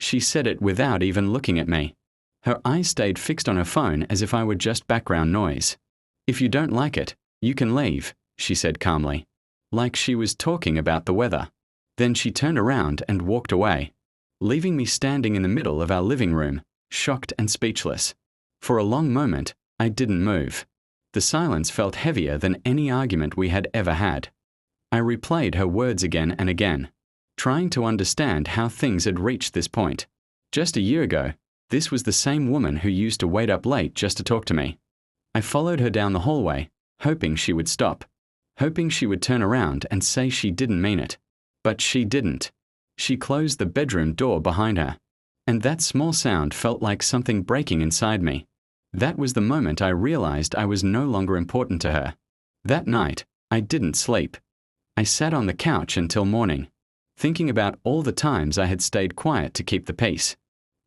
She said it without even looking at me. Her eyes stayed fixed on her phone as if I were just background noise. "If you don't like it, you can leave," she said calmly, like she was talking about the weather. Then she turned around and walked away, leaving me standing in the middle of our living room, shocked and speechless. For a long moment, I didn't move. The silence felt heavier than any argument we had ever had. I replayed her words again and again, trying to understand how things had reached this point. Just a year ago, this was the same woman who used to wait up late just to talk to me. I followed her down the hallway, hoping she would stop, hoping she would turn around and say she didn't mean it. But she didn't. She closed the bedroom door behind her, and that small sound felt like something breaking inside me. That was the moment I realized I was no longer important to her. That night, I didn't sleep. I sat on the couch until morning, thinking about all the times I had stayed quiet to keep the peace.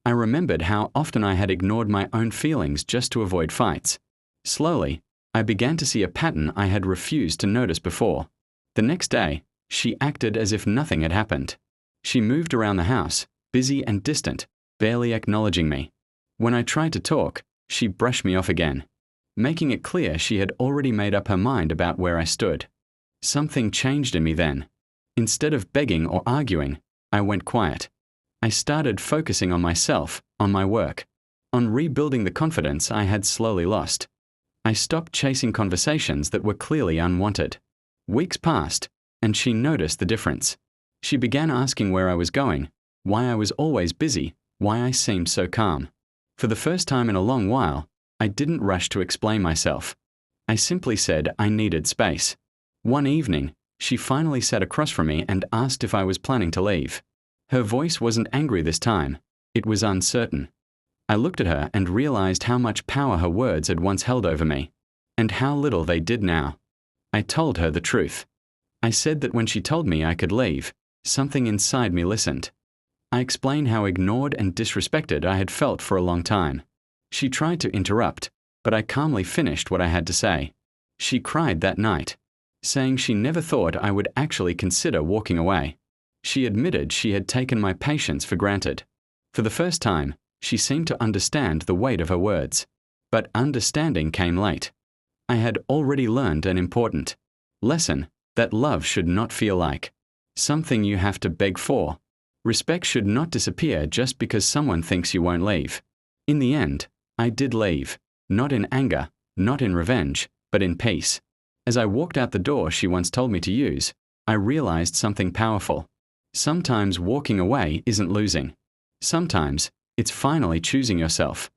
I remembered how often I had ignored my own feelings just to avoid fights. Slowly, I began to see a pattern I had refused to notice before. The next day, she acted as if nothing had happened. She moved around the house, busy and distant, barely acknowledging me. When I tried to talk, she brushed me off again, making it clear she had already made up her mind about where I stood. Something changed in me then. Instead of begging or arguing, I went quiet. I started focusing on myself, on my work, on rebuilding the confidence I had slowly lost. I stopped chasing conversations that were clearly unwanted. Weeks passed, and she noticed the difference. She began asking where I was going, why I was always busy, why I seemed so calm. For the first time in a long while, I didn't rush to explain myself. I simply said I needed space. One evening, she finally sat across from me and asked if I was planning to leave. Her voice wasn't angry this time. It was uncertain. I looked at her and realized how much power her words had once held over me, and how little they did now. I told her the truth. I said that when she told me I could leave, something inside me listened. I explained how ignored and disrespected I had felt for a long time. She tried to interrupt, but I calmly finished what I had to say. She cried that night, saying she never thought I would actually consider walking away. She admitted she had taken my patience for granted. For the first time, she seemed to understand the weight of her words. But understanding came late. I had already learned an important lesson, that love should not feel like something you have to beg for. Respect should not disappear just because someone thinks you won't leave. In the end, I did leave, not in anger, not in revenge, but in peace. As I walked out the door she once told me to use, I realized something powerful. Sometimes walking away isn't losing. Sometimes it's finally choosing yourself.